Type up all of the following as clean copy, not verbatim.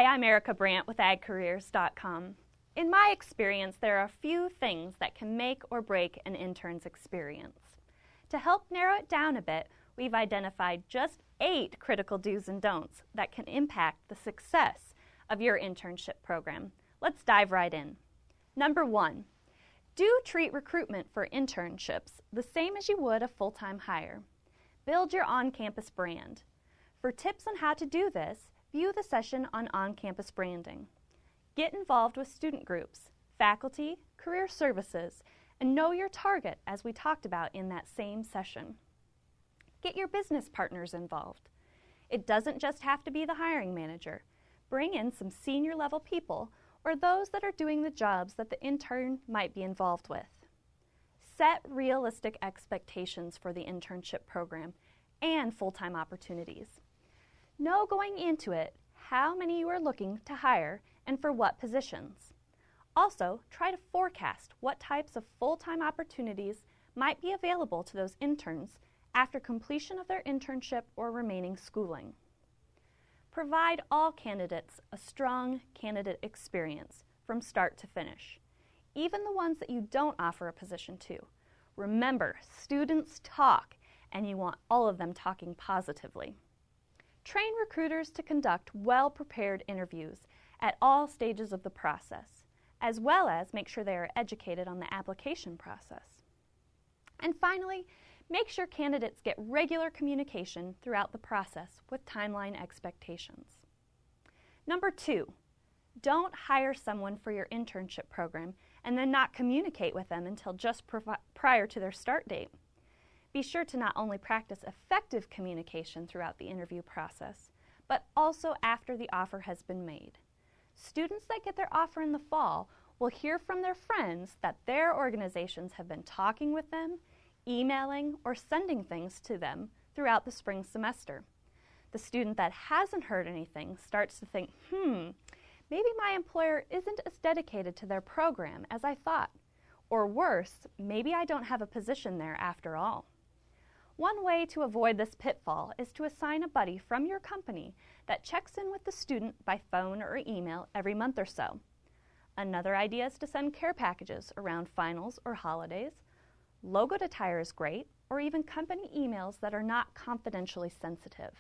Hi, I'm Erika Brandt with AgCareers.com. In my experience, there are a few things that can make or break an intern's experience. To help narrow it down a bit, we've identified just 8 critical do's and don'ts that can impact the success of your internship program. Let's dive right in. Number 1, do treat recruitment for internships the same as you would a full-time hire. Build your on-campus brand. For tips on how to do this, view the session on-campus branding. Get involved with student groups, faculty, career services, and know your target as we talked about in that same session. Get your business partners involved. It doesn't just have to be the hiring manager. Bring in some senior level people or those that are doing the jobs that the intern might be involved with. Set realistic expectations for the internship program and full-time opportunities. Know going into it how many you are looking to hire and for what positions. Also, try to forecast what types of full-time opportunities might be available to those interns after completion of their internship or remaining schooling. Provide all candidates a strong candidate experience from start to finish, even the ones that you don't offer a position to. Remember, students talk, and you want all of them talking positively. Train recruiters to conduct well-prepared interviews at all stages of the process, as well as make sure they are educated on the application process. And finally, make sure candidates get regular communication throughout the process with timeline expectations. Number 2, don't hire someone for your internship program and then not communicate with them until just prior to their start date. Be sure to not only practice effective communication throughout the interview process, but also after the offer has been made. Students that get their offer in the fall will hear from their friends that their organizations have been talking with them, emailing, or sending things to them throughout the spring semester. The student that hasn't heard anything starts to think, maybe my employer isn't as dedicated to their program as I thought. Or worse, maybe I don't have a position there after all. One way to avoid this pitfall is to assign a buddy from your company that checks in with the student by phone or email every month or so. Another idea is to send care packages around finals or holidays. Logoed attire is great, or even company emails that are not confidentially sensitive.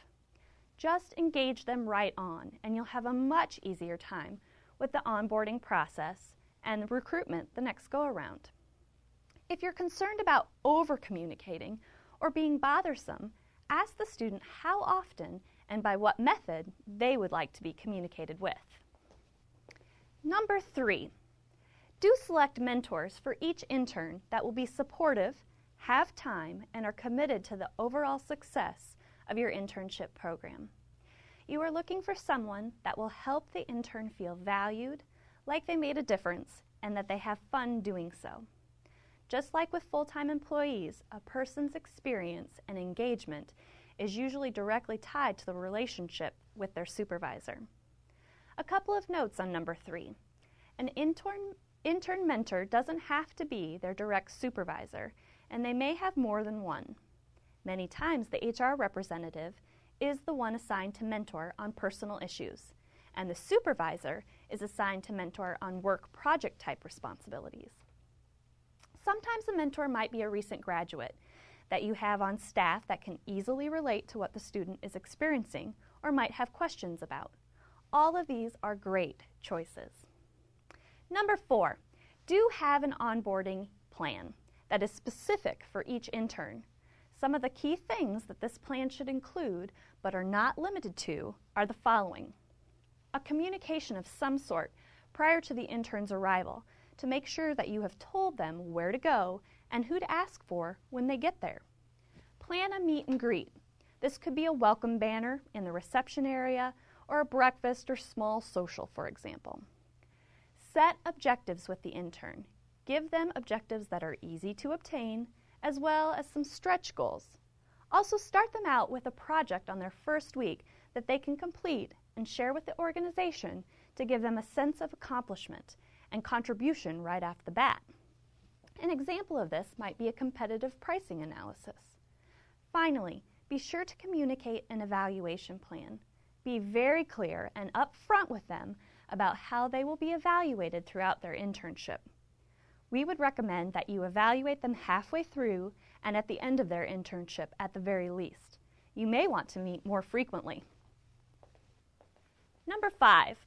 Just engage them right on, and you'll have a much easier time with the onboarding process and recruitment the next go-around. If you're concerned about over-communicating or being bothersome, ask the student how often and by what method they would like to be communicated with. Number 3, do select mentors for each intern that will be supportive, have time, and are committed to the overall success of your internship program. You are looking for someone that will help the intern feel valued, like they made a difference, and that they have fun doing so. Just like with full-time employees, a person's experience and engagement is usually directly tied to the relationship with their supervisor. A couple of notes on number 3. An intern mentor doesn't have to be their direct supervisor, and they may have more than one. Many times the HR representative is the one assigned to mentor on personal issues, and the supervisor is assigned to mentor on work project type responsibilities. Sometimes a mentor might be a recent graduate that you have on staff that can easily relate to what the student is experiencing or might have questions about. All of these are great choices. Number 4, do have an onboarding plan that is specific for each intern. Some of the key things that this plan should include, but are not limited to, are the following. A communication of some sort prior to the intern's arrival to make sure that you have told them where to go and who to ask for when they get there. Plan a meet and greet. This could be a welcome banner in the reception area or a breakfast or small social, for example. Set objectives with the intern. Give them objectives that are easy to obtain, as well as some stretch goals. Also start them out with a project on their first week that they can complete and share with the organization to give them a sense of accomplishment and contribution right off the bat. An example of this might be a competitive pricing analysis. Finally, be sure to communicate an evaluation plan. Be very clear and upfront with them about how they will be evaluated throughout their internship. We would recommend that you evaluate them halfway through and at the end of their internship at the very least. You may want to meet more frequently. Number 5,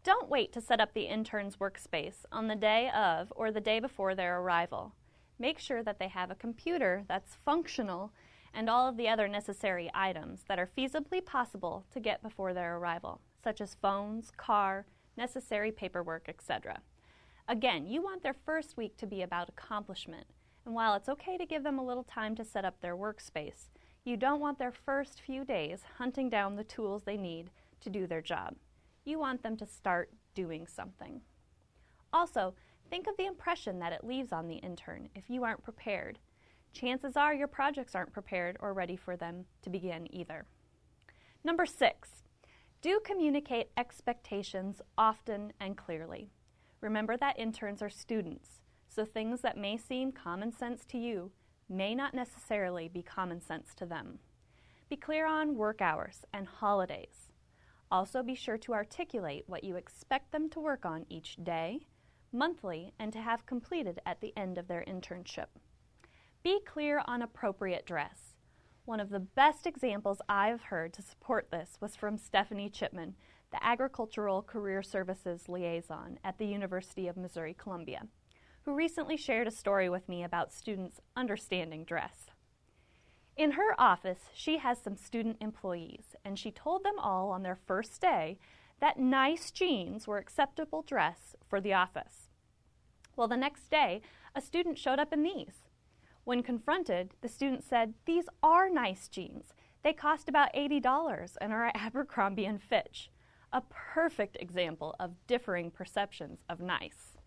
don't wait to set up the intern's workspace on the day of or the day before their arrival. Make sure that they have a computer that's functional and all of the other necessary items that are feasibly possible to get before their arrival, such as phones, car, necessary paperwork, etc. Again, you want their first week to be about accomplishment, and while it's okay to give them a little time to set up their workspace, you don't want their first few days hunting down the tools they need to do their job. You want them to start doing something. Also, think of the impression that it leaves on the intern if you aren't prepared. Chances are your projects aren't prepared or ready for them to begin either. Number 6, do communicate expectations often and clearly. Remember that interns are students, so things that may seem common sense to you may not necessarily be common sense to them. Be clear on work hours and holidays. Also be sure to articulate what you expect them to work on each day, monthly, and to have completed at the end of their internship. Be clear on appropriate dress. One of the best examples I've heard to support this was from Stephanie Chipman, the Agricultural Career Services Liaison at the University of Missouri-Columbia, who recently shared a story with me about students understanding dress. In her office, she has some student employees, and she told them all on their first day that nice jeans were acceptable dress for the office. Well, the next day, a student showed up in these. When confronted, the student said, "These are nice jeans. They cost about $80 and are at Abercrombie & Fitch." A perfect example of differing perceptions of nice.